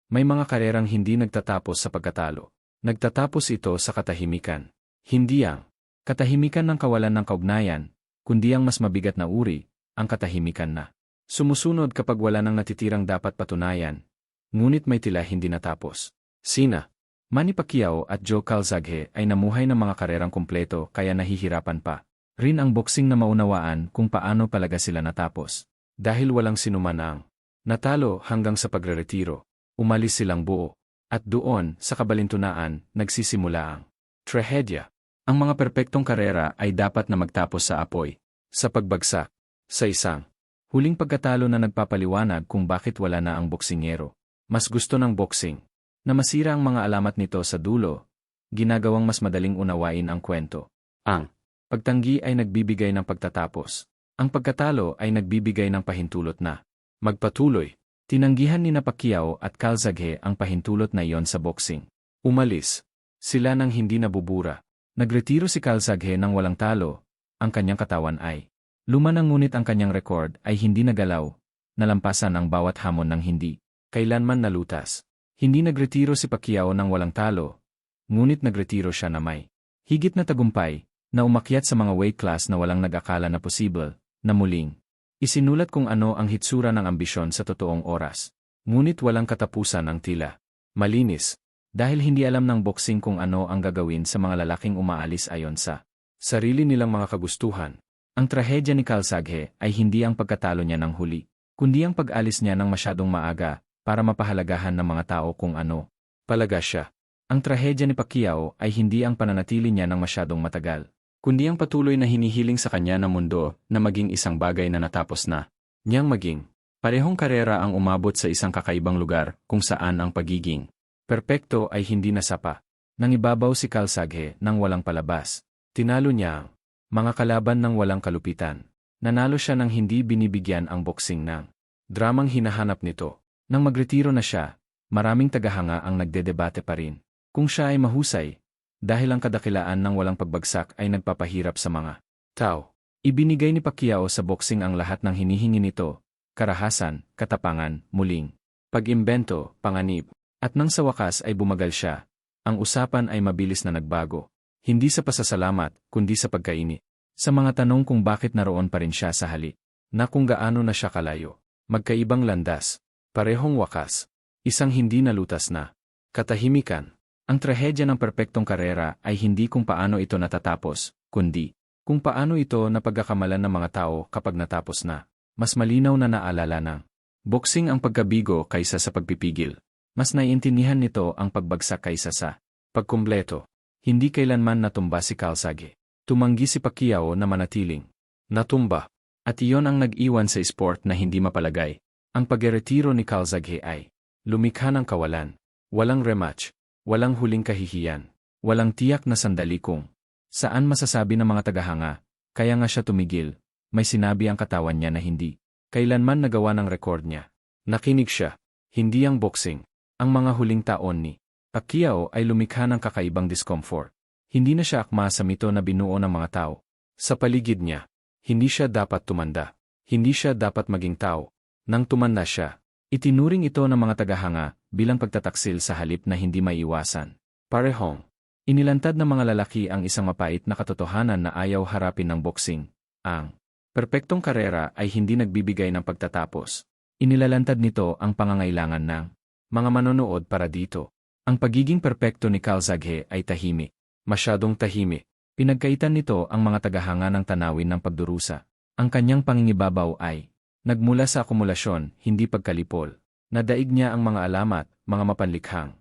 May mga karerang hindi nagtatapos sa pagkatalo. Nagtatapos ito sa katahimikan. Hindi ang katahimikan ng kawalan ng kaugnayan, kundi ang mas mabigat na uri, ang katahimikan na sumusunod kapag wala nang natitirang dapat patunayan, ngunit may tila hindi natapos. Sina Manny Pacquiao at Joe Calzaghe ay namuhay ng mga karerang kumpleto kaya nahihirapan pa rin ang boxing na maunawaan kung paano palaga sila natapos. Dahil walang sinuman ang natalo hanggang sa pagreretiro, umalis silang buo. At doon, sa kabalintunaan, nagsisimula ang trahedya. Ang mga perpektong karera ay dapat na magtapos sa apoy, sa pagbagsak, sa isang huling pagkatalo na nagpapaliwanag kung bakit wala na ang boksingero. Mas gusto ng boxing na masira ang mga alamat nito sa dulo, ginagawang mas madaling unawain ang kwento. Ang pagtanggi ay nagbibigay ng pagtatapos. Ang pagkatalo ay nagbibigay ng pahintulot na magpatuloy. Tinanggihan ni Pacquiao at Calzaghe ang pahintulot na iyon sa boxing. Umalis sila nang hindi nabubura. Nagretiro si Calzaghe nang walang talo. Ang kanyang katawan ay lumanang ngunit ang kanyang record ay hindi nagalaw. Nalampasan ang bawat hamon ng hindi kailanman nalutas. Hindi nagretiro si Pacquiao nang walang talo. Ngunit nagretiro siya na may higit na tagumpay, na umakyat sa mga weight class na walang nag-akala na posible, na muling isinulat kung ano ang hitsura ng ambisyon sa totoong oras. Ngunit walang katapusan ang tila malinis, dahil hindi alam ng boxing kung ano ang gagawin sa mga lalaking umaalis ayon sa sarili nilang mga kagustuhan. Ang trahedya ni Calzaghe ay hindi ang pagkatalo niya ng huli, kundi ang pag-alis niya ng masyadong maaga para mapahalagahan ng mga tao kung ano palaga siya. Ang trahedya ni Pacquiao ay hindi ang pananatili niya ng masyadong matagal, kundi ang patuloy na hinihiling sa kanya na mundo na maging isang bagay na natapos na niyang maging. Parehong karera ang umabot sa isang kakaibang lugar kung saan ang pagiging perpekto ay hindi nasapa. Nangibabaw si Calzaghe nang walang palabas. Tinalo niya ang mga kalaban ng walang kalupitan. Nanalo siya nang hindi binibigyan ang boxing ng dramang hinahanap nito. Nang magretiro na siya, maraming tagahanga ang nagdedebate pa rin kung siya ay mahusay. Dahil ang kadakilaan ng walang pagbagsak ay nagpapahirap sa mga tao. Ibinigay ni Pacquiao sa boxing ang lahat ng hinihingi nito, karahasan, katapangan, muling pag-imbento, panganib, at nang sa wakas ay bumagal siya. Ang usapan ay mabilis na nagbago. Hindi sa pasasalamat, kundi sa pagkaini. Sa mga tanong kung bakit naroon pa rin siya sa hali, na kung gaano na siya kalayo. Magkaibang landas, parehong wakas, isang hindi nalutas na katahimikan. Ang trahedya ng perpektong karera ay hindi kung paano ito natatapos, kundi kung paano ito napagkakamalan ng mga tao kapag natapos na. Mas malinaw na naalala ng boxing ang pagkabigo kaysa sa pagpipigil. Mas naiintindihan nito ang pagbagsak kaysa sa pagkumpleto. Hindi kailanman natumba si Calzaghe. Tumanggi si Pacquiao na manatiling natumba. At iyon ang nag-iwan sa sport na hindi mapalagay. Ang pagretiro ni Calzaghe ay lumikha ng kawalan. Walang rematch. Walang huling kahihiyan. Walang tiyak na sandali kung saan masasabi ng mga tagahanga, kaya nga siya tumigil. May sinabi ang katawan niya na hindi kailanman nagawa ng record niya. Nakinig siya. Hindi ang boxing. Ang mga huling taon ni Pacquiao ay lumikha ng kakaibang discomfort. Hindi na siya akma sa mito na binuo ng mga tao sa paligid niya. Hindi siya dapat tumanda. Hindi siya dapat maging tao. Nang tumanda siya, itinuring ito ng mga tagahanga bilang pagtataksil sa halip na hindi maiiwasan. Parehong inilantad ng mga lalaki ang isang mapait na katotohanan na ayaw harapin ng boxing. Ang perpektong karera ay hindi nagbibigay ng pagtatapos. Inilalantad nito ang pangangailangan ng mga manonood para dito. Ang pagiging perpekto ni Calzaghe ay tahimik. Masyadong tahimik. Pinagkaitan nito ang mga tagahanga ng tanawin ng pagdurusa. Ang kanyang pangingibabaw ay nagmula sa akumulasyon, hindi pagkalipol. Nadaig niya ang mga alamat, mga mapanlikhang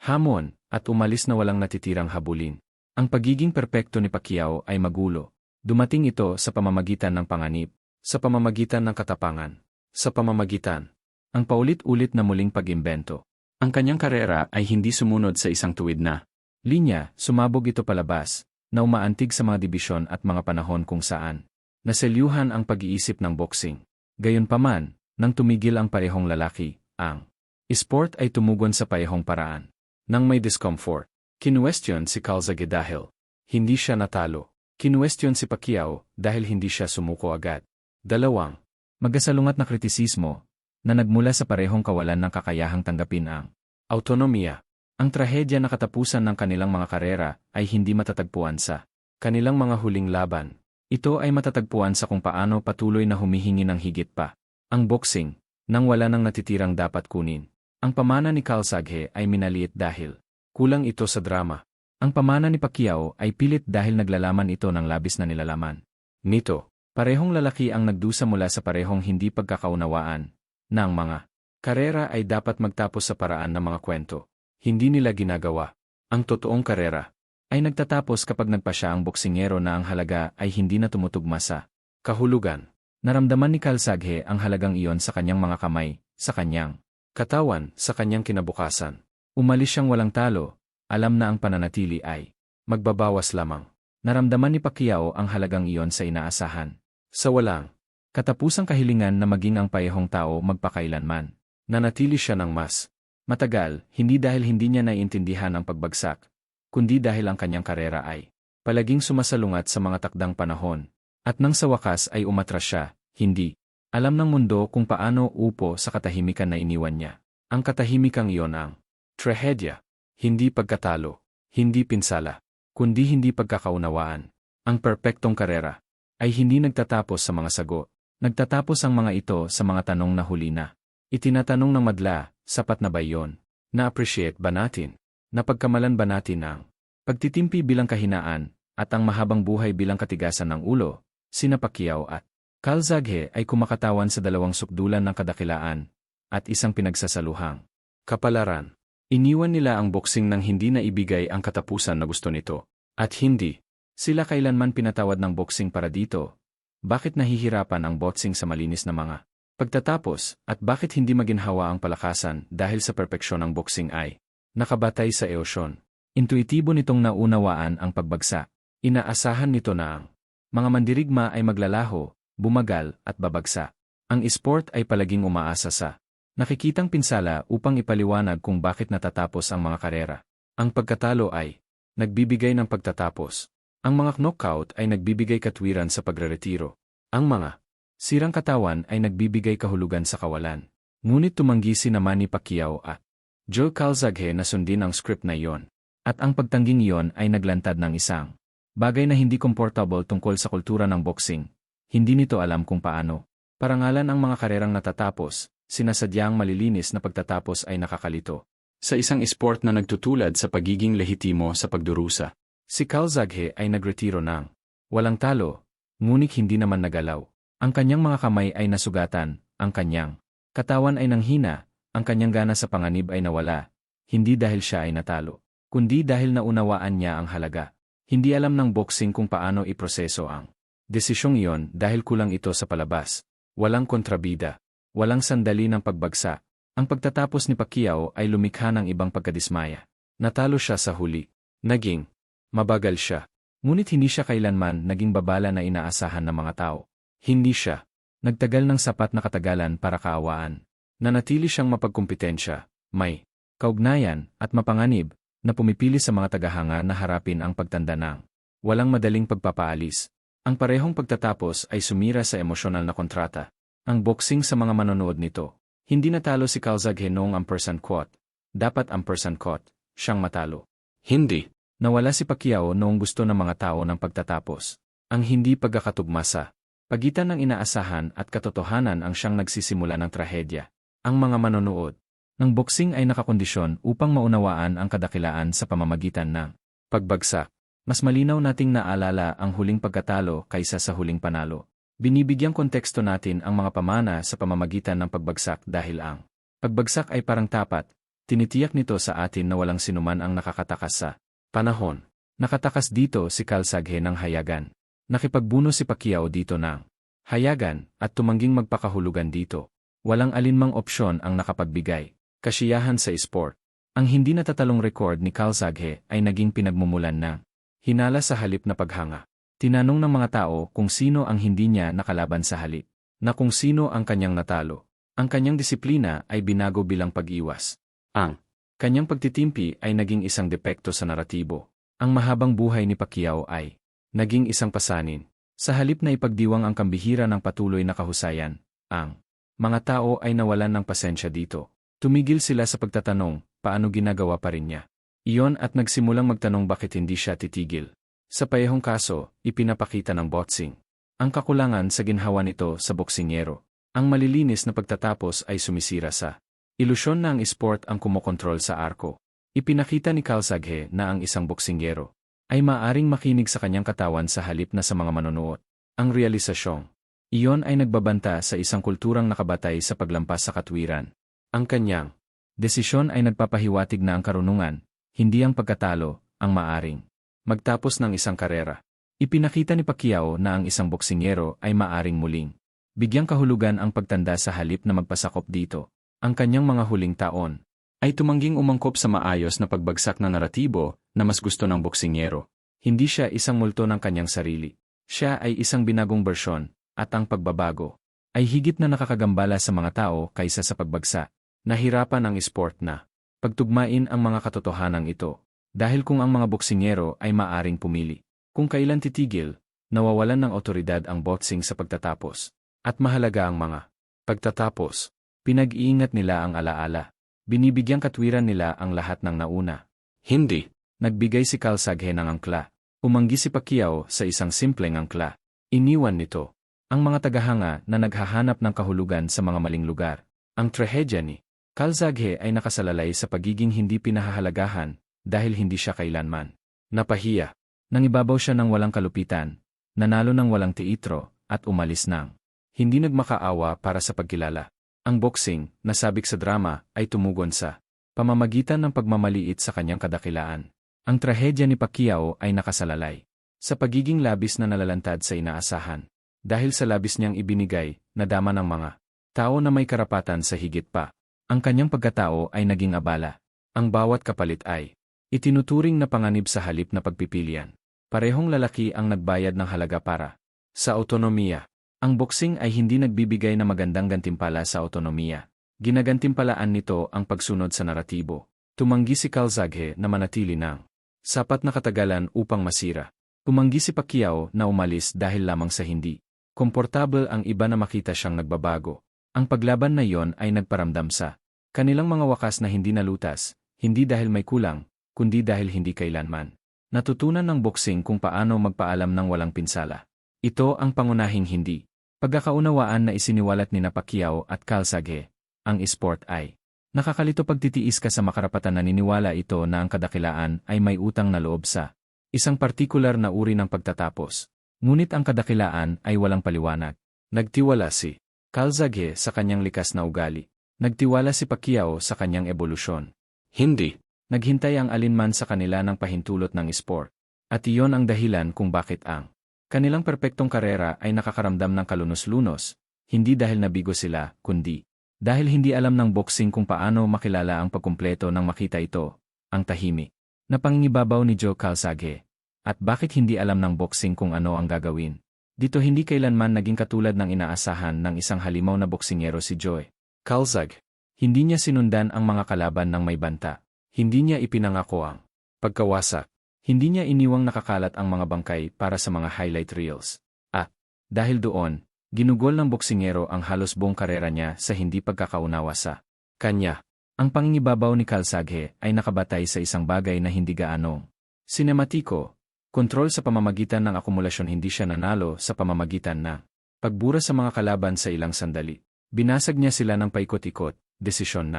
hamon, at umalis na walang natitirang habulin. Ang pagiging perpekto ni Pacquiao ay magulo. Dumating ito sa pamamagitan ng panganib, sa pamamagitan ng katapangan, sa pamamagitan ang paulit-ulit na muling pag-imbento. Ang kanyang karera ay hindi sumunod sa isang tuwid na linya, sumabog ito palabas, na umaantig sa mga dibisyon at mga panahon kung saan naselyuhan ang pag-iisip ng boxing. Gayunpaman, nang tumigil ang parehong lalaki, ang sport ay tumugon sa parehong paraan. Nang may discomfort, kinuwestiyon si Calzaghe dahil hindi siya natalo. Kinuwestiyon si Pacquiao dahil hindi siya sumuko agad. Dalawang magasalungat na kritisismo na nagmula sa parehong kawalan ng kakayahang tanggapin ang Autonomiya. Ang trahedya na katapusan ng kanilang mga karera ay hindi matatagpuan sa kanilang mga huling laban. Ito ay matatagpuan sa kung paano patuloy na humihingi ng higit pa. Ang boxing, nang wala nang natitirang dapat kunin. Ang pamana ni Calzaghe ay minaliit dahil kulang ito sa drama. Ang pamana ni Pacquiao ay pilit dahil naglalaman ito ng labis na nilalaman. Nito, parehong lalaki ang nagdusa mula sa parehong hindi pagkakaunawaan na ang mga karera ay dapat magtapos sa paraan ng mga kwento. Hindi nila ginagawa. Ang totoong karera ay nagtatapos kapag nagpasya ang boksingero na ang halaga ay hindi na tumutugma sa kahulugan. Naramdaman ni Calzaghe ang halagang iyon sa kanyang mga kamay, sa kanyang katawan, sa kanyang kinabukasan. Umalis siyang walang talo, alam na ang pananatili ay magbabawas lamang. Naramdaman ni Pacquiao ang halagang iyon sa inaasahan. Sa walang katapusang kahilingan na maging ang parehong tao magpakailanman. Nanatili siya ng mas matagal, hindi dahil hindi niya naiintindihan ang pagbagsak, kundi dahil ang kanyang karera ay palaging sumasalungat sa mga takdang panahon. At nang sa wakas ay umatras siya, hindi alam ng mundo kung paano upo sa katahimikan na iniwan niya. Ang katahimikang iyon ang trahedya, hindi pagkatalo, hindi pinsala, kundi hindi pagkakaunawaan. Ang perpektong karera ay hindi nagtatapos sa mga sagot. Nagtatapos ang mga ito sa mga tanong na huli na itinatanong ng madla, sapat na ba iyon? Na-appreciate ba natin? Napagkamalan ba natin ang pagtitimpi bilang kahinaan at ang mahabang buhay bilang katigasan ng ulo? Sina Pacquiao at Calzaghe ay kumakatawan sa dalawang sukdulan ng kadakilaan at isang pinagsasaluhang kapalaran. Iniwan nila ang boxing nang hindi na ibigay ang katapusan na gusto nito. At hindi sila kailanman pinatawad ng boxing para dito. Bakit nahihirapan ang boxing sa malinis na mga pagtatapos, at bakit hindi maginhawa ang palakasan dahil sa perpeksyon ng boxing ay nakabatay sa emosyon. Intuitibo nitong naunawaan ang pagbagsak. Inaasahan nito na ang mga mandirigma ay maglalaho, bumagal, at babagsak. Ang esport ay palaging umaasa sa nakikitang pinsala upang ipaliwanag kung bakit natatapos ang mga karera. Ang pagkatalo ay nagbibigay ng pagtatapos. Ang mga knockout ay nagbibigay katwiran sa pagreretiro. Ang mga sirang katawan ay nagbibigay kahulugan sa kawalan. Ngunit tumanggi si naman ni Pacquiao at Joe Calzaghe na sundin ang script na iyon. At ang pagtangging iyon ay naglantad ng isang bagay na hindi komportable tungkol sa kultura ng boxing. Hindi nito alam kung paano parangalan ang mga karerang natatapos, sinasadyang malilinis na pagtatapos ay nakakalito. Sa isang esport na nagtutulad sa pagiging lehitimo sa pagdurusa, si Calzaghe ay nagretiro ng walang talo, ngunit hindi naman nagalaw. Ang kanyang mga kamay ay nasugatan, ang kanyang katawan ay nanghina, ang kanyang gana sa panganib ay nawala, hindi dahil siya ay natalo, kundi dahil naunawaan niya ang halaga. Hindi alam ng boxing kung paano iproseso ang desisyong iyon dahil kulang ito sa palabas. Walang kontrabida, walang sandali ng pagbagsak. Ang pagtatapos ni Pacquiao ay lumikha ng ibang pagkadismaya. Natalo siya sa huli. Naging mabagal siya. Ngunit hindi siya kailanman naging babala na inaasahan ng mga tao. Hindi siya nagtagal ng sapat na katagalan para kaawaan. Nanatili siyang mapagkumpetensya, may kaugnayan at mapanganib na pumipili sa mga tagahanga na harapin ang pagtanda ng walang madaling pagpapaalis. Ang parehong pagtatapos ay sumira sa emosyonal na kontrata. Ang boxing sa mga manonood nito. Hindi natalo si Calzaghe noong ang person caught. Dapat ang person caught siyang matalo. Hindi. Nawala si Pacquiao noong gusto ng mga tao ng pagtatapos. Ang hindi pagkakatugma sa pagitan ng inaasahan at katotohanan ang siyang nagsisimula ng trahedya. Ang mga manonood ng boxing ay nakakondisyon upang maunawaan ang kadakilaan sa pamamagitan ng pagbagsak. Mas malinaw nating naalala ang huling pagkatalo kaysa sa huling panalo. Binibigyang konteksto natin ang mga pamana sa pamamagitan ng pagbagsak dahil ang pagbagsak ay parang tapat, tinitiyak nito sa atin na walang sinuman ang nakakatakas sa panahon. Nakatakas dito si Calzaghe ng hayagan. Nakipagbuno si Pacquiao dito ng hayagan at tumangging magpakahulugan dito. Walang alinmang opsyon ang nakapagbigay kasiyahan sa esport. Ang hindi natatalong record ni Calzaghe ay naging pinagmumulan ng hinala sa halip na paghanga. Tinanong ng mga tao kung sino ang hindi niya nakalaban sa halip, na kung sino ang kanyang natalo. Ang kanyang disiplina ay binago bilang pag-iwas. Ang kanyang pagtitimpi ay naging isang depekto sa naratibo. Ang mahabang buhay ni Pacquiao ay naging isang pasanin. Sa halip na ipagdiwang ang kambihira ng patuloy na kahusayan, ang mga tao ay nawalan ng pasensya dito. Tumigil sila sa pagtatanong, paano ginagawa pa rin niya. Iyon at nagsimulang magtanong bakit hindi siya titigil. Sa parehong kaso, ipinapakita ng boxing ang kakulangan sa ginhawa nito sa boksingero. Ang malilinis na pagtatapos ay sumisira sa ilusyon na ang esport ang kumokontrol sa arko. Ipinakita ni Calzaghe na ang isang boksingero ay maaring makinig sa kanyang katawan sa halip na sa mga manonood. Ang realisasyong iyon ay nagbabanta sa isang kulturang nakabatay sa paglampas sa katwiran. Ang kanyang desisyon ay nagpapahiwatig na ang karunungan, hindi ang pagkatalo, ang maaring magtapos ng isang karera. Ipinakita ni Pacquiao na ang isang boksingero ay maaring muling bigyang kahulugan ang pagtanda sa halip na magpasakop dito. Ang kanyang mga huling taon ay tumangging umangkop sa maayos na pagbagsak na naratibo na mas gusto ng boksingero. Hindi siya isang multo ng kanyang sarili. Siya ay isang binagong bersyon, at ang pagbabago ay higit na nakakagambala sa mga tao kaysa sa pagbagsak. Nahirapan ang esport na pagtugmain ang mga katotohanan ito. Dahil kung ang mga boksingero ay maaring pumili kung kailan titigil, nawawalan ng otoridad ang boxing sa pagtatapos. At mahalaga ang mga pagtatapos. Pinag-iingat nila ang alaala. Binibigyang katwiran nila ang lahat ng nauna. Hindi. Nagbigay si Calzaghe ng angkla. Umanggi si Pacquiao sa isang simpleng angkla. Iniwan nito ang mga tagahanga na naghahanap ng kahulugan sa mga maling lugar. Ang trahedya ni Calzaghe ay nakasalalay sa pagiging hindi pinahahalagahan dahil hindi siya kailanman napahiya. Nangibabaw siya ng walang kalupitan, nanalo ng walang teatro, at umalis ng hindi nagmakaawa para sa pagkilala. Ang boxing, nasabik sa drama, ay tumugon sa pamamagitan ng pagmamaliit sa kanyang kadakilaan. Ang trahedya ni Pacquiao ay nakasalalay sa pagiging labis na nalalantad sa inaasahan. Dahil sa labis niyang ibinigay, nadama ng mga tao na may karapatan sa higit pa. Ang kanyang pagkatao ay naging abala. Ang bawat kapalit ay itinuturing na panganib sa halip na pagpipilian. Parehong lalaki ang nagbayad ng halaga para sa autonomiya. Ang boxing ay hindi nagbibigay na magandang gantimpala sa autonomiya. Ginagantimpalaan nito ang pagsunod sa naratibo. Tumanggi si Calzaghe na manatili ng sapat na katagalan upang masira. Tumanggi si Pacquiao na umalis dahil lamang sa hindi komportable ang iba na makita siyang nagbabago. Ang paglaban na iyon ay nagparamdam sa kanilang mga wakas na hindi nalutas, hindi dahil may kulang, kundi dahil hindi kailanman natutunan ng boxing kung paano magpaalam ng walang pinsala. Ito ang pangunahing hindi pagkakaunawaan na isiniwalat ni Pacquiao at Calzaghe. Ang esport ay nakakalito pagtitiis ka sa makarapatan. Naniniwala ito na ang kadakilaan ay may utang na loob sa isang partikular na uri ng pagtatapos. Ngunit ang kadakilaan ay walang paliwanag. Nagtiwala si Calzaghe sa kanyang likas na ugali. Nagtiwala si Pacquiao sa kanyang ebolusyon. Hindi naghintay ang alinman sa kanila ng pahintulot ng esport. At iyon ang dahilan kung bakit ang kanilang perpektong karera ay nakakaramdam ng kalunos-lunos, hindi dahil nabigo sila, kundi dahil hindi alam ng boxing kung paano makilala ang pagkumpleto nang makita ito, ang tahimik na pangingibabaw ni Joe Calzaghe. At bakit hindi alam ng boxing kung ano ang gagawin? Dito hindi kailanman naging katulad ng inaasahan ng isang halimaw na boksingero si Joe Calzaghe. Hindi niya sinundan ang mga kalaban ng may banta. Hindi niya ipinangako ang pagkawasak. Hindi niya iniwang nakakalat ang mga bangkay para sa mga highlight reels. At dahil doon, ginugol ng boksingero ang halos buong karera niya sa hindi pagkakaunawa sa kanya. Ang pangingibabaw ni Calzaghe ay nakabatay sa isang bagay na hindi gaanong sinematiko. Kontrol sa pamamagitan ng akumulasyon. Hindi siya nanalo sa pamamagitan ng pagbura sa mga kalaban sa ilang sandali. Binasag niya sila ng paikot-ikot, desisyon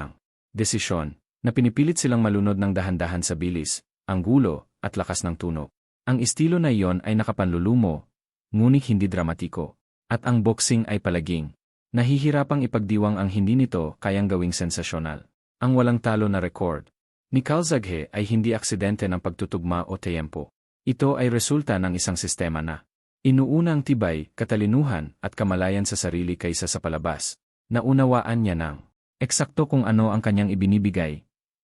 na pinipilit silang malunod ng dahan-dahan sa bilis, ang gulo, at lakas ng tunog. Ang estilo na iyon ay nakapanlulumo, ngunit hindi dramatiko. At ang boxing ay palaging nahihirapang ipagdiwang ang hindi nito kayang gawing sensasyonal. Ang walang talo na record ni Calzaghe ay hindi aksidente ng pagtutugma o tempo. Ito ay resulta ng isang sistema na inuuna ang tibay, katalinuhan, at kamalayan sa sarili kaysa sa palabas. Naunawaan niya ng eksakto kung ano ang kanyang ibinibigay,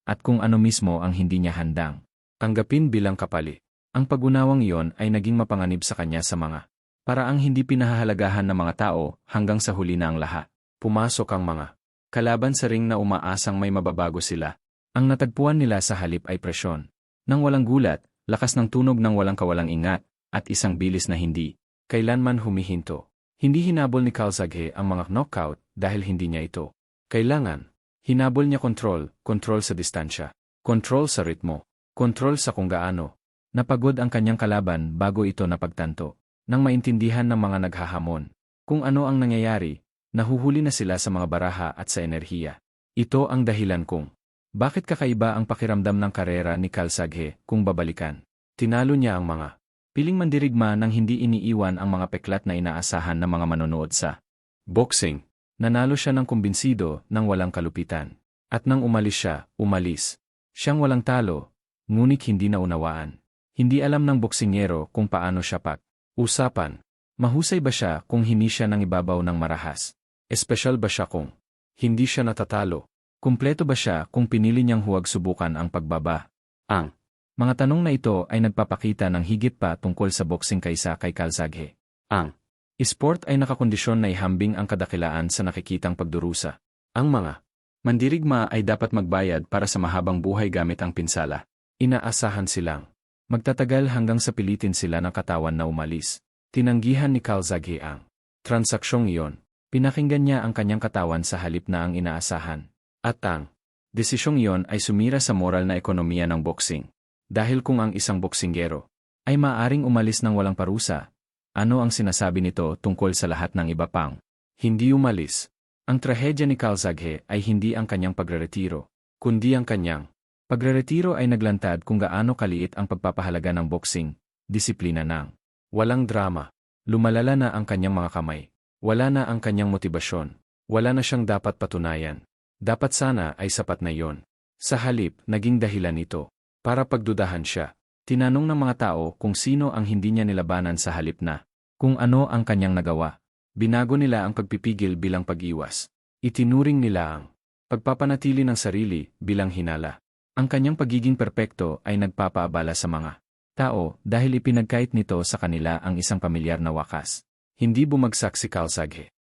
at kung ano mismo ang hindi niya handang tanggapin bilang kapalit. Ang pag-unawang iyon ay naging mapanganib sa kanya sa mga paraang hindi pinahahalagahan ng mga tao hanggang sa huli na ang lahat. Pumasok ang mga kalaban sa ring na umaasang may mababago sila. Ang natagpuan nila sa halip ay presyon nang walang gulat, lakas ng tunog ng walang kawalang ingat, at isang bilis na hindi kailanman humihinto. Hindi hinabol ni Calzaghe ang mga knockout dahil hindi niya ito kailangan. Hinabol niya kontrol sa distansya, kontrol sa ritmo, kontrol sa kung gaano. Napagod ang kanyang kalaban bago ito napagtanto. Nang maintindihan ng mga naghahamon kung ano ang nangyayari, nahuhuli na sila sa mga baraha at sa enerhiya. Ito ang dahilan kung bakit kakaiba ang pakiramdam ng karera ni Calzaghe kung babalikan. Tinalo niya ang mga piling mandirigma nang hindi iniiwan ang mga peklat na inaasahan ng mga manonood sa boxing. Nanalo siya ng kumbinsido nang walang kalupitan. At nang umalis siya, umalis. Siyang walang talo, ngunit hindi naunawaan. Hindi alam ng boksingero kung paano siya usapan. Mahusay ba siya kung hindi siya nang ibabaw ng marahas? Espesyal ba siya kung hindi siya natatalo? Kumpleto ba siya kung pinili niyang huwag subukan ang pagbaba? Ang mga tanong na ito ay nagpapakita ng higit pa tungkol sa boxing kaysa kay Calzaghe. Ang esport ay nakakondisyon na ihambing ang kadakilaan sa nakikitang pagdurusa. Ang mga mandirigma ay dapat magbayad para sa mahabang buhay gamit ang pinsala. Inaasahan silang magtatagal hanggang sa pilitin sila ng katawan na umalis. Tinanggihan ni Calzaghe ang transaksyong iyon. Pinakinggan niya ang kanyang katawan sa halip na ang inaasahan. At ang desisyong iyon ay sumira sa moral na ekonomiya ng boxing. Dahil kung ang isang boksingero ay maaring umalis ng walang parusa, ano ang sinasabi nito tungkol sa lahat ng iba pang hindi umalis? Ang trahedya ni Calzaghe ay hindi ang kanyang pagreretiro, kundi ang kanyang pagreretiro ay naglantad kung gaano kaliit ang pagpapahalaga ng boxing, disiplina ng walang drama. Lumalala na ang kanyang mga kamay. Wala na ang kanyang motibasyon. Wala na siyang dapat patunayan. Dapat sana ay sapat na iyon. Sa halip, naging dahilan ito para pagdudahan siya. Tinanong ng mga tao kung sino ang hindi niya nilabanan sa halip na kung ano ang kanyang nagawa. Binago nila ang pagpipigil bilang pag-iwas. Itinuring nila ang pagpapanatili ng sarili bilang hinala. Ang kanyang pagiging perpekto ay nagpapaabala sa mga tao dahil ipinagkait nito sa kanila ang isang pamilyar na wakas. Hindi bumagsak si Calzaghe.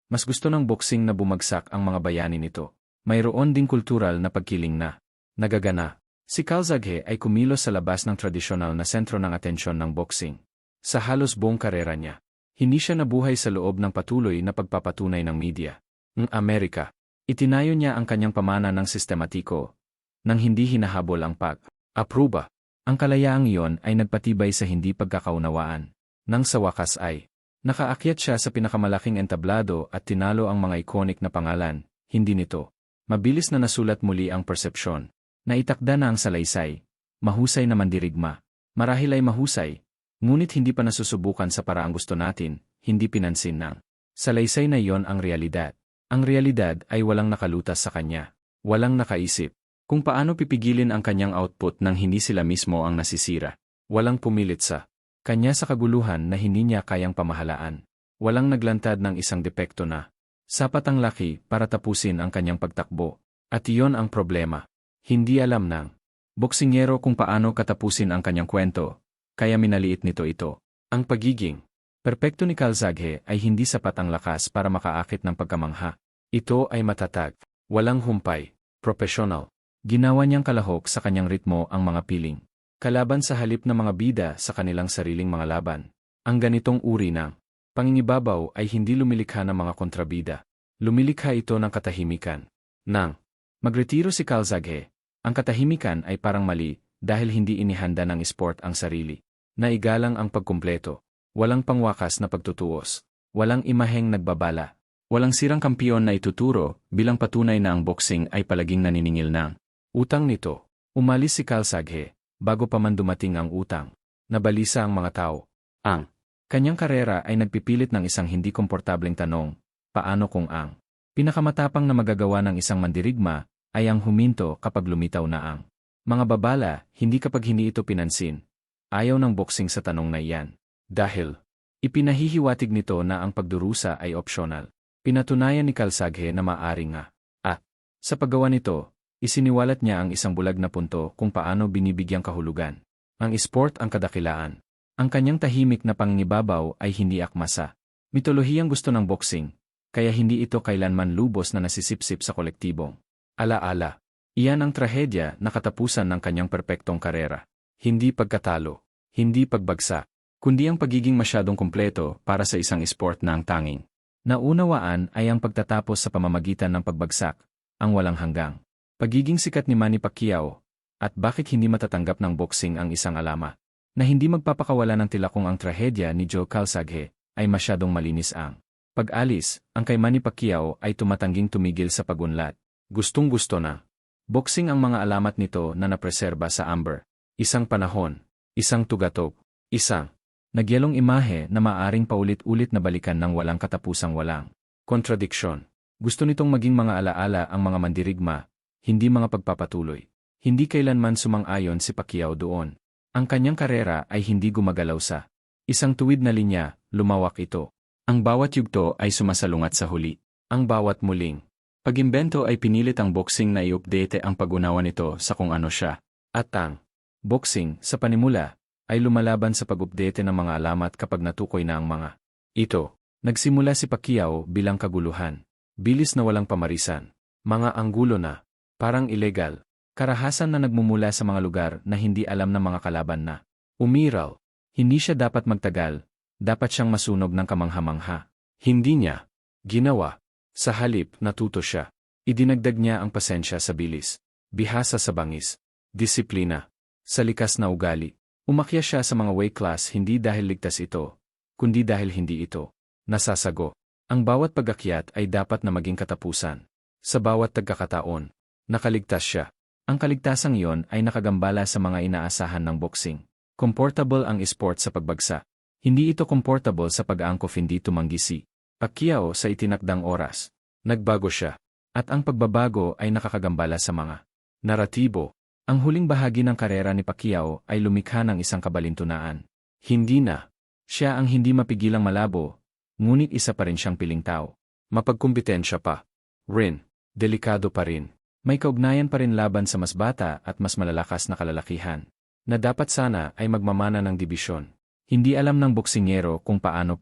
Mas gusto ng boxing na bumagsak ang mga bayani nito. Mayroon ding kultural na pagkiling na nagagana. Si Calzaghe ay kumilos sa labas ng tradisyonal na sentro ng atensyon ng boxing. Sa halos buong karera niya, hindi siya nabuhay sa loob ng patuloy na pagpapatunay ng media. Ng Amerika, itinayo niya ang kanyang pamana ng sistematiko, nang hindi hinahabol ang pag-apruba. Ang kalayaang iyon ay nagpatibay sa hindi pagkakaunawaan. Nang sa wakas ay nakaakyat siya sa pinakamalaking entablado at tinalo ang mga iconic na pangalan, hindi nito mabilis na nasulat muli ang persepsyon. Naitakda na ang salaysay, mahusay na mandirigma. Marahil ay mahusay, ngunit hindi pa nasusubukan sa paraang gusto natin, hindi pinansin ng salaysay na iyon ang realidad. Ang realidad ay walang nakalutas sa kanya, walang nakaisip kung paano pipigilin ang kanyang output nang hindi sila mismo ang nasisira. Walang pumilit sa kanya sa kaguluhan na hindi niya kayang pamahalaan. Walang naglantad ng isang depekto na sapat ang laki para tapusin ang kanyang pagtakbo. At iyon ang problema. Hindi alam ng boksingero kung paano katapusin ang kanyang kwento, kaya minaliit nito ito. Ang pagiging perpekto ni Calzaghe ay hindi sapat ang lakas para makaakit ng pagkamangha. Ito ay matatag, walang humpay, professional. Ginawa niyang kalahok sa kanyang ritmo ang mga piling. Kalaban sa halip na mga bida sa kanilang sariling mga laban. Ang ganitong uri ng pangingibabaw ay hindi lumilikha ng mga kontrabida. Lumilikha ito ng katahimikan. Nang magretiro si Calzaghe, ang katahimikan ay parang mali dahil hindi inihanda ng sport ang sarili. Naigalang ang pagkumpleto. Walang pangwakas na pagtutuos. Walang imaheng nagbabala. Walang sirang kampiyon na ituturo bilang patunay na ang boxing ay palaging naniningil ng utang nito. Umalis si Calzaghe bago pa man dumating ang utang. Nabalisa ang mga tao. Ang kanyang karera ay nagpipilit ng isang hindi komportableng tanong, paano kung ang pinakamatapang na magagawa ng isang mandirigma ay ang huminto kapag lumitaw na ang mga babala, hindi kapag hindi ito pinansin. Ayaw ng boxing sa tanong na iyan. Dahil ipinahihiwatig nito na ang pagdurusa ay opsyonal. Pinatunayan ni Calzaghe na maaari nga. At sa paggawa nito, isiniwalat niya ang isang bulag na punto kung paano binibigyang kahulugan ang sport ang kadakilaan. Ang kanyang tahimik na pangingibabaw ay hindi akma sa mitolohiyang gusto ng boxing, kaya hindi ito kailanman lubos na nasisipsip sa kolektibong alaala. Iyan ang trahedya na katapusan ng kanyang perpektong karera. Hindi pagkatalo, hindi pagbagsak, kundi ang pagiging masyadong kumpleto para sa isang sport na ang tanging naunawaan ay ang pagtatapos sa pamamagitan ng pagbagsak. ang walang hanggang pagiging sikat ni Manny Pacquiao, at bakit hindi matatanggap ng boxing ang isang alamat na hindi magpapakawala ng tila kung ang trahedya ni Joe Calzaghe ay masyadong malinis ang pag-alis, ang kay Manny Pacquiao ay tumatangging tumigil sa pagunlad. Gustong-gusto na. Boxing ang mga alamat nito na napreserba sa amber. Isang panahon, isang tugatog, isang nagyelong imahe na maaring paulit-ulit na balikan ng walang katapusang walang kontradiksyon. Gusto nitong maging mga alaala ang mga mandirigma, hindi mga pagpapatuloy. Hindi kailanman sumang-ayon si Pacquiao doon. Ang kanyang karera ay hindi gumagalaw sa isang tuwid na linya, lumawak ito. Ang bawat yugto ay sumasalungat sa huli. Ang bawat muling pag-imbento ay pinilit ang boxing na i-update ang pag-unawa nito sa kung ano siya. At ang boxing, sa panimula, ay lumalaban sa pag-update ng mga alamat kapag natukoy na ang mga ito. Nagsimula si Pacquiao bilang kaguluhan. Bilis na walang pamarisan. Mga anggulo na parang ilegal. Karahasan na nagmumula sa mga lugar na hindi alam ng mga kalaban na umiral. Hindi siya dapat magtagal, dapat siyang masunog ng kamangha-mangha. Hindi niya ginawa. Sa halip, natuto siya. Idinagdag niya ang pasensya sa bilis, bihasa sa bangis, disiplina, sa likas na ugali. Umakyat siya sa mga weight class hindi dahil ligtas ito, kundi dahil hindi ito nasasago. Ang bawat pag-akyat ay dapat na maging katapusan. Sa bawat pagkakataon, nakaligtas siya. Ang kaligtasang iyon ay nakagambala sa mga inaasahan ng boxing. Comfortable ang esport sa pagbagsa. Hindi ito comfortable sa pag-aangkop, hindi tumanggi si Pacquiao sa itinakdang oras. Nagbago siya. At ang pagbabago ay nakakagambala sa mga naratibo. Ang huling bahagi ng karera ni Pacquiao ay lumikha ng isang kabalintunaan. Hindi na siya ang hindi mapigilang malabo, ngunit isa pa rin siyang piling tao. Mapagkumpitensya pa rin. Delikado pa rin. May kaugnayan pa rin laban sa mas bata at mas malalakas na kalalakihan, na dapat sana ay magmamana ng dibisyon. Hindi alam ng boksingero kung paano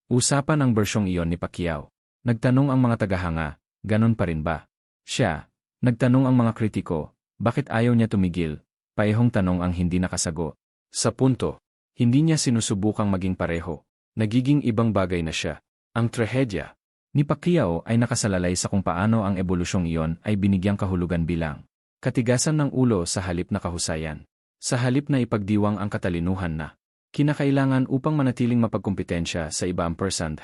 usapan ang bersyong iyon ni Pacquiao. Nagtanong ang mga tagahanga, ganun pa rin ba? Siya, nagtanong ang mga kritiko, bakit ayaw niya tumigil? Paehong tanong ang hindi nakasagot. Sa punto, hindi niya sinusubukang maging pareho. Nagiging ibang bagay na siya. Ang trahedya ni Pacquiao ay nakasalalay sa kung paano ang ebolusyong iyon ay binigyang kahulugan bilang katigasan ng ulo sa halip na kahusayan. Sa halip na ipagdiwang ang katalinuhan na kinakailangan upang manatiling mapagkumpitensya sa iba ang #30.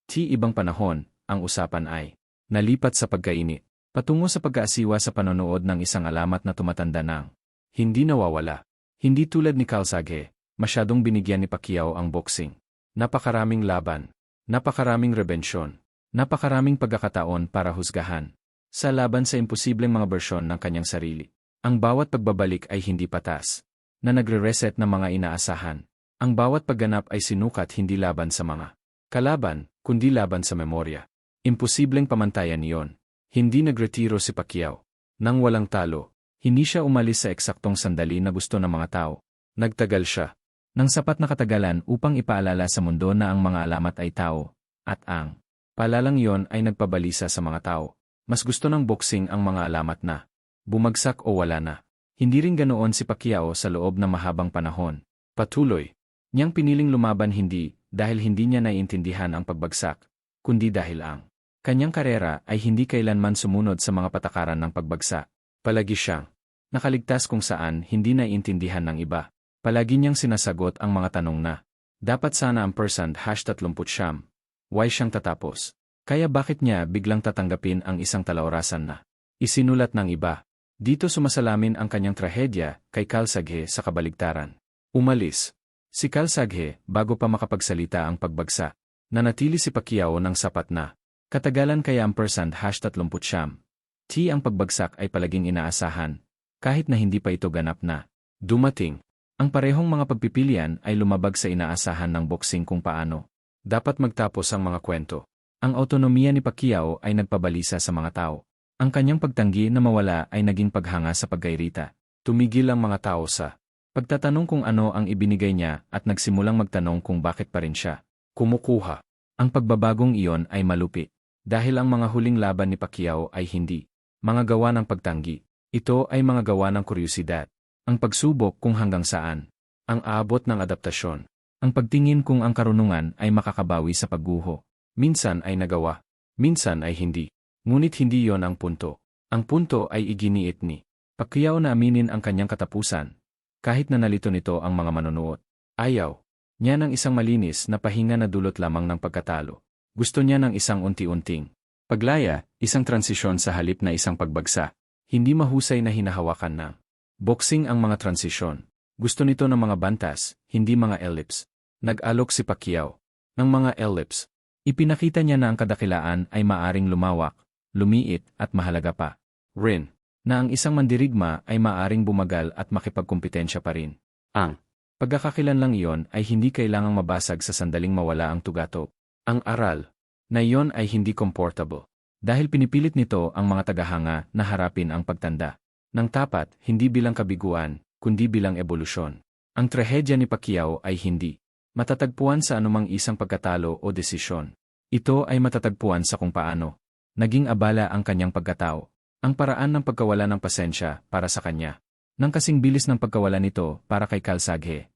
Ibang panahon, ang usapan ay nalipat sa pagkainit, patungo sa pag-aasiwa sa panonood ng isang alamat na tumatanda ng hindi nawawala. Hindi tulad ni Calzaghe, masyadong binigyan ni Pacquiao ang boxing. Napakaraming laban. Napakaraming rebensyon. Napakaraming pagkakataon para husgahan. Sa laban sa imposibleng mga bersyon ng kanyang sarili. Ang bawat pagbabalik ay hindi patas, na nagre-reset ng mga inaasahan. Ang bawat pagganap ay sinukat hindi laban sa mga kalaban, kundi laban sa memorya. Imposibleng pamantayan iyon. Hindi nagretiro si Pacquiao. Nang walang talo, hindi siya umalis sa eksaktong sandali na gusto ng mga tao. Nagtagal siya ng sapat na katagalan upang ipaalala sa mundo na ang mga alamat ay tao, at ang paalalang iyon ay nagpabalisa sa mga tao. Mas gusto ng boxing ang mga alamat na bumagsak o wala na. Hindi rin ganoon si Pacquiao sa loob ng mahabang panahon. Patuloy niyang piniling lumaban hindi dahil hindi niya naiintindihan ang pagbagsak, kundi dahil ang kanyang karera ay hindi kailanman sumunod sa mga patakaran ng pagbagsak. Palagi siyang nakaligtas kung saan hindi naiintindihan ng iba. Palagi niyang sinasagot ang mga tanong na dapat sana ang #30. Why siyang tatapos? Kaya bakit niya biglang tatanggapin ang isang talaorasan na isinulat ng iba? Dito sumasalamin ang kanyang trahedya kay Calzaghe sa kabaligtaran. Umalis si Calzaghe bago pa makapagsalita ang pagbagsak. Nanatili si Pacquiao ng sapat na katagalan kaya ang #30. Ang pagbagsak ay palaging inaasahan, kahit na hindi pa ito ganap na dumating. Ang parehong mga pagpipilian ay lumabag sa inaasahan ng boxing kung paano dapat magtapos ang mga kwento. Ang autonomiya ni Pacquiao ay nagpabalisa sa mga tao. Ang kanyang pagtanggi na mawala ay naging paghanga sa paggairita. Tumigil ang mga tao sa pagtatanong kung ano ang ibinigay niya at nagsimulang magtanong kung bakit pa rin siya kumukuha. Ang pagbabagong iyon ay malupi. Dahil ang mga huling laban ni Pacquiao ay hindi mga gawa ng pagtanggi. Ito ay mga gawa ng kuryusidad. Ang pagsubok kung hanggang saan ang aabot ng adaptasyon. Ang pagtingin kung ang karunungan ay makakabawi sa pagguho. Minsan ay nagawa, minsan ay hindi. Ngunit hindi yon ang punto. Ang punto ay iginiit ni Pacquiao na aminin ang kanyang katapusan. Kahit na nalito nito ang mga manonood. Ayaw niya ng isang malinis na pahinga na dulot lamang ng pagkatalo. Gusto niya ng isang unti-unting paglaya, isang transisyon sa halip na isang pagbagsak. Hindi mahusay na hinahawakan ng boxing ang mga transisyon. Gusto nito ng mga bantas, hindi mga ellipse. Nag-alok si Pacquiao ng mga ellipse. Ipinakita niya na ang kadakilaan ay maaring lumawak, lumiit at mahalaga pa rin, na ang isang mandirigma ay maaring bumagal at makipagkumpetensya pa rin. Ang pagkakakilanlang iyon ay hindi kailangang mabasag sa sandaling mawala ang tugato. Ang aral na iyon ay hindi comfortable. Dahil pinipilit nito ang mga tagahanga na harapin ang pagtanda ng tapat, hindi bilang kabiguan, kundi bilang ebolusyon. Ang trahedya ni Pacquiao ay hindi matatagpuan sa anumang isang pagkatalo o desisyon. Ito ay matatagpuan sa kung paano naging abala ang kanyang pagkatao, ang paraan ng pagkawala ng pasensya para sa kanya, nang kasing bilis ng pagkawala nito para kay Calzaghe.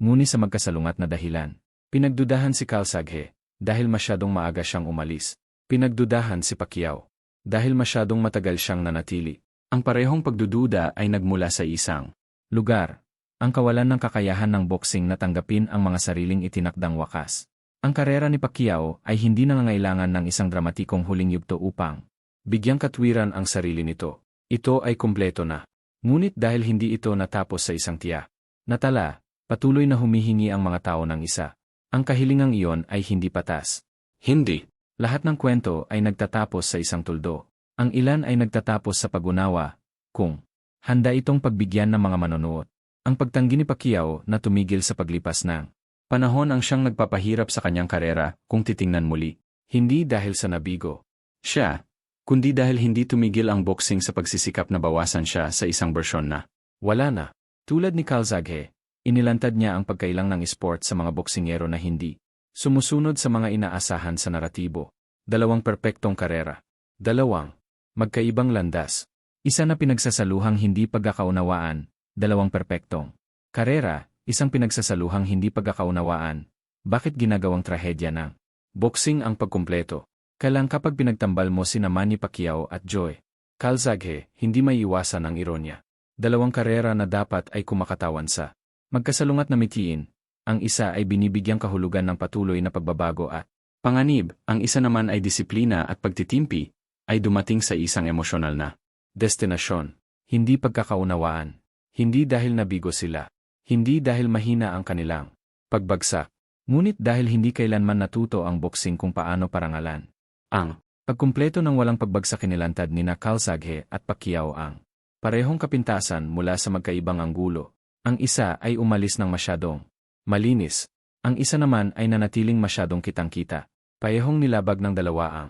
Ngunit sa magkasalungat na dahilan, pinagdudahan si Calzaghe dahil masyadong maaga siyang umalis. Pinagdudahan si Pacquiao dahil masyadong matagal siyang nanatili. Ang parehong pagdududa ay nagmula sa isang lugar, ang kawalan ng kakayahan ng boxing na tanggapin ang mga sariling itinakdang wakas. Ang karera ni Pacquiao ay hindi nangangailangan ng isang dramatikong huling yugto upang bigyang katwiran ang sarili nito. Ito ay kumpleto na. Ngunit dahil hindi ito natapos sa isang tiyak na tala, patuloy na humihingi ang mga tao ng isa. Ang kahilingang iyon ay hindi patas. Hindi lahat ng kwento ay nagtatapos sa isang tuldo. Ang ilan ay nagtatapos sa pag-unawa, kung handa itong pagbigyan ng mga manonood. Ang pagtanggi ni Pacquiao na tumigil sa paglipas ng panahon ang siyang nagpapahirap sa kanyang karera kung titingnan muli. Hindi dahil sa nabigo siya, kundi dahil hindi tumigil ang boxing sa pagsisikap na bawasan siya sa isang bersyon na wala na. Tulad ni Calzaghe, inilantad niya ang pagkailang ng esport sa mga boksingero na hindi sumusunod sa mga inaasahan sa naratibo. Dalawang perpektong karera. Dalawang magkaibang landas. Isa na pinagsasaluhang hindi pagkakaunawaan. Dalawang perpektong karera, isang pinagsasaluhang hindi pagkakaunawaan. Bakit ginagawang trahedya ng boxing ang pagkumpleto? Kailang kapag pinagtambal mo sina Manny Pacquiao at Joe Calzaghe, hindi may iwasan ang ironya. Dalawang karera na dapat ay kumakatawan sa magkasalungat na mitiin. Ang isa ay binibigyang kahulugan ng patuloy na pagbabago at panganib, ang isa naman ay disiplina at pagtitimpi, ay dumating sa isang emosyonal na destinasyon. Hindi pagkakaunawaan. Hindi dahil nabigo sila. Hindi dahil mahina ang kanilang pagbagsak. Ngunit dahil hindi kailanman natuto ang boxing kung paano parangalan. Ang pagkumpleto ng walang pagbagsak kinilantad ni Calzaghe at Pacquiao ang parehong kapintasan mula sa magkaibang anggulo. Ang isa ay umalis ng masyadong malinis. Ang isa naman ay nanatiling masyadong kitang-kita. Parehong nilabag ng dalawa ang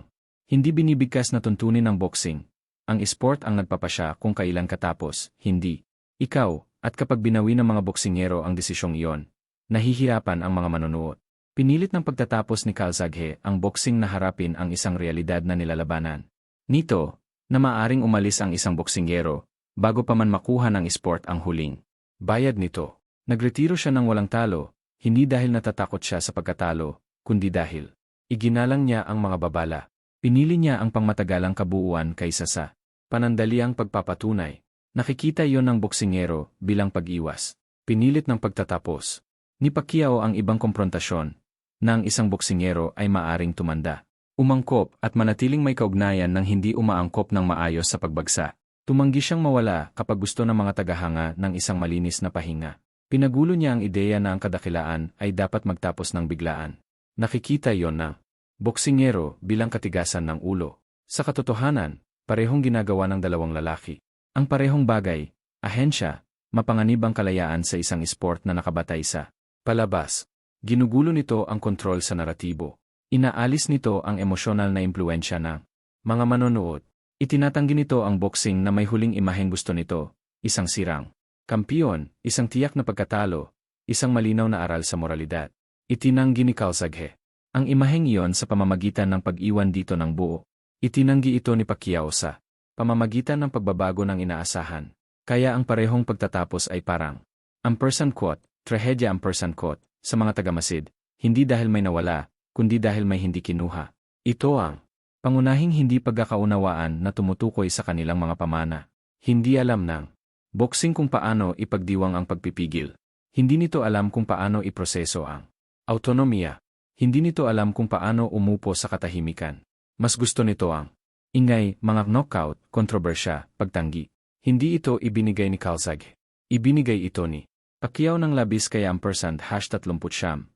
hindi binibigkas na tuntunin ng boxing. Ang esport ang nagpapasya kung kailan katapos, hindi ikaw, at kapag binawi ng mga boksingero ang desisyong iyon, nahihirapan ang mga manonood. Pinilit ng pagtatapos ni Calzaghe ang boxing na harapin ang isang realidad na nilalabanan. Nito, na maaring umalis ang isang boksingero, bago pa man makuha ng esport ang huling bayad nito. Nagretiro siya ng walang talo, hindi dahil natatakot siya sa pagkatalo, kundi dahil iginalang niya ang mga babala. Pinili niya ang pangmatagalang kabuuan kaysa sa panandaliang pagpapatunay. Nakikita iyon ng boksingero bilang pag-iwas. Pinilit ng pagtatapos ni Pacquiao ang ibang komprontasyon na ang isang boksingero ay maaring tumanda, umangkop at manatiling may kaugnayan ng hindi umaangkop ng maayos sa pagbagsa. Tumanggi siyang mawala kapag gusto ng mga tagahanga ng isang malinis na pahinga. Pinagulo niya ang ideya na ang kadakilaan ay dapat magtapos ng biglaan. Nakikita iyon ng boksingero bilang katigasan ng ulo. Sa katotohanan, parehong ginagawa ng dalawang lalaki. Ang parehong bagay, ahensya, mapanganib ang kalayaan sa isang esport na nakabatay sa palabas. Ginugulo nito ang kontrol sa naratibo. Inaalis nito ang emosyonal na impluensya ng mga manonood. Itinatanggi nito ang boxing na may huling imaheng gusto nito, isang sirang kampiyon, isang tiyak na pagkatalo, isang malinaw na aral sa moralidad. Itinanggi ni Calzaghe ang imaheng iyon sa pamamagitan ng pag-iwan dito ng buo. Itinanggi ito ni Pacquiao sa pamamagitan ng pagbabago ng inaasahan. Kaya ang parehong pagtatapos ay parang ampersand quote, trahedya ampersand quote, sa mga tagamasid, hindi dahil may nawala, kundi dahil may hindi kinuha. Ito ang Pangunahing hindi pagkakaunawaan na tumutukoy sa kanilang mga pamana. Hindi alam ng boxing kung paano ipagdiwang ang pagpipigil. Hindi nito alam kung paano iproseso ang autonomiya. Hindi nito alam kung paano umupo sa katahimikan. Mas gusto nito ang ingay, mga knockout, kontrobersya, pagtanggi. Hindi ito ibinigay ni Calzaghe. Ibinigay ito ni Pacquiao ng labis kaya ampersand #39.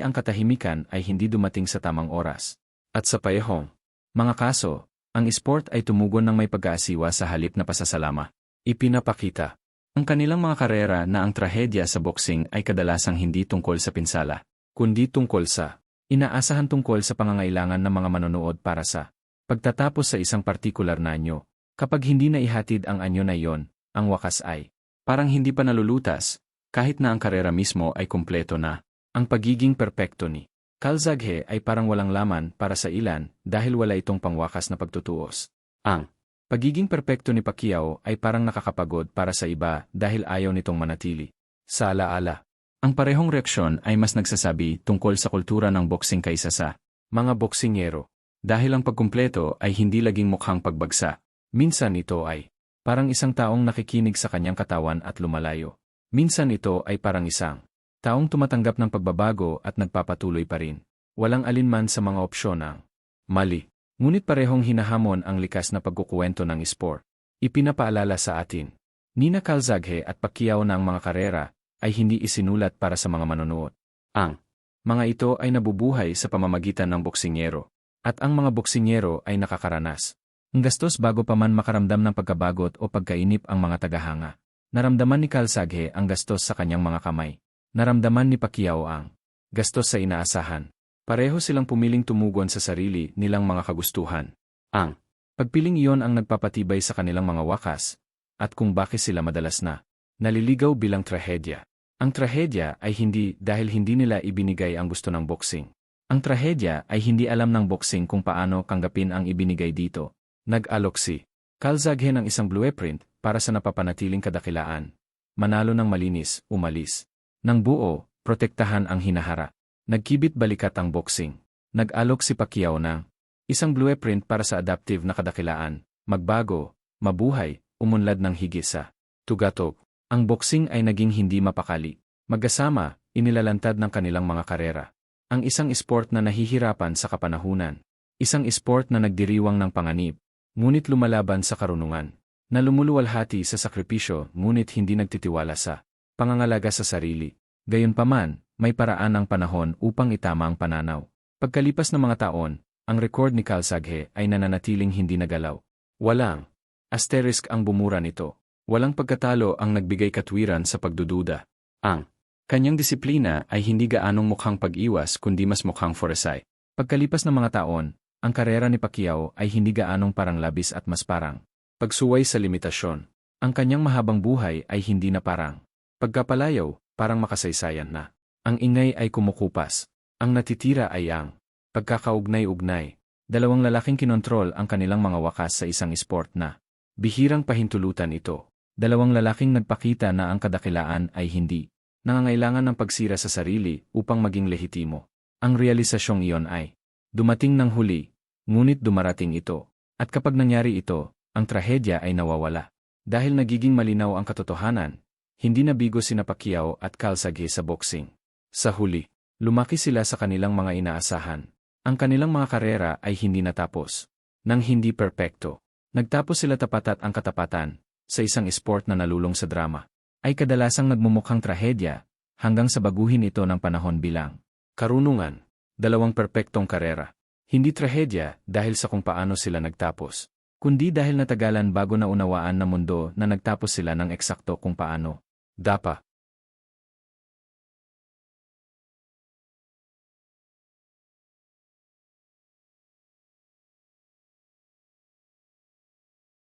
Ang katahimikan ay hindi dumating sa tamang oras. At sa payahong mga kaso, ang esport ay tumugon ng may pag-aasiwa sa halip na pasasalama. Ipinapakita ang kanilang mga karera na ang trahedya sa boxing ay kadalasang hindi tungkol sa pinsala, kundi tungkol sa inaasahan tungkol sa pangangailangan ng mga manonood para sa pagtatapos sa isang partikular na anyo. Kapag hindi na ihatid ang anyo na iyon, ang wakas ay parang hindi pa nalulutas, kahit na ang karera mismo ay kumpleto na. Ang pagiging perpekto ni Calzaghe ay parang walang laman para sa ilan dahil wala itong pangwakas na pagtutuos. Ang pagiging perpekto ni Pacquiao ay parang nakakapagod para sa iba dahil ayaw nitong manatili sa alaala. Ang parehong reaksyon ay mas nagsasabi tungkol sa kultura ng boxing kaysa sa mga boksingero. Dahil ang pagkumpleto ay hindi laging mukhang pagbagsa. Minsan ito ay parang isang taong nakikinig sa kanyang katawan at lumalayo. Minsan ito ay parang isang taong tumatanggap ng pagbabago at nagpapatuloy pa rin. Walang alinman sa mga opsyon ang mali. Ngunit parehong hinahamon ang likas na pagkukuwento ng esport. Ipinapaalala sa atin, Nina Calzaghe at Pacquiao na ang mga karera ay hindi isinulat para sa mga manonood. Ang mga ito ay nabubuhay sa pamamagitan ng boksingero. At ang mga boksingero ay nakakaranas. Ang gastos bago pa man makaramdam ng pagkabagot o pagkainip ang mga tagahanga. Naramdaman ni Calzaghe ang gastos sa kanyang mga kamay. Naramdaman ni Pacquiao ang gastos sa inaasahan. Pareho silang pumiling tumugon sa sarili nilang mga kagustuhan. Ang pagpiling iyon ang nagpapatibay sa kanilang mga wakas, at kung bakit sila madalas na naliligaw bilang trahedya. Ang trahedya ay hindi dahil hindi nila ibinigay ang gusto ng boxing. Ang trahedya ay hindi alam ng boxing kung paano tanggapin ang ibinigay dito. Nag-alok si Calzaghe ng isang blueprint para sa napapanatiling kadakilaan. Manalo ng malinis, umalis ng buo, protektahan ang hinahara. Nagkibit balikat ang boxing. Nag-alok si Pacquiao ng isang blueprint para sa adaptive na kadakilaan, magbago, mabuhay, umunlad ng higit sa tugatog. Ang boxing ay naging hindi mapakali. Magkasama, inilalantad ng kanilang mga karera. Ang isang esport na nahihirapan sa kapanahunan. Isang esport na nagdiriwang ng panganib, ngunit lumalaban sa karunungan. Na lumuluwalhati sa sakripisyo ngunit hindi nagtitiwala sa pangangalaga sa sarili. Gayunpaman, may paraan ang panahon upang itama ang pananaw. Pagkalipas ng mga taon, ang record ni Calzaghe ay nananatiling hindi nagalaw. Walang asterisk ang bumura nito. Walang pagkatalo ang nagbigay katwiran sa pagdududa. Ang kanyang disiplina ay hindi gaanong mukhang pag-iwas kundi mas mukhang foresight. Pagkalipas ng mga taon, ang karera ni Pacquiao ay hindi gaanong parang labis at mas parang pagsuway sa limitasyon. Ang kanyang mahabang buhay ay hindi na parang pagkapalayaw, parang makasaysayan na. Ang ingay ay kumukupas. Ang natitira ay ang pagkakaugnay-ugnay. Dalawang lalaking kinontrol ang kanilang mga wakas sa isang esport na bihirang pahintulutan ito. Dalawang lalaking nagpakita na ang kadakilaan ay hindi nangangailangan ng pagsira sa sarili upang maging lehitimo. Ang realisasyong iyon ay dumating ng huli, ngunit dumarating ito. At kapag nangyari ito, ang trahedya ay nawawala. Dahil nagiging malinaw ang katotohanan, hindi nabigo sina Pacquiao at Calzaghe sa boxing. Sa huli, lumaki sila sa kanilang mga inaasahan. Ang kanilang mga karera ay hindi natapos. Nang hindi perpekto. Nagtapos sila tapat at ang katapatan, sa isang esport na nalulong sa drama, ay kadalasang nagmumukhang trahedya, hanggang sa baguhin ito ng panahon bilang karunungan. Dalawang perpektong karera. Hindi trahedya dahil sa kung paano sila nagtapos, kundi dahil natagalan bago na unawaan ng mundo na nagtapos sila ng eksakto kung paano. Dapa.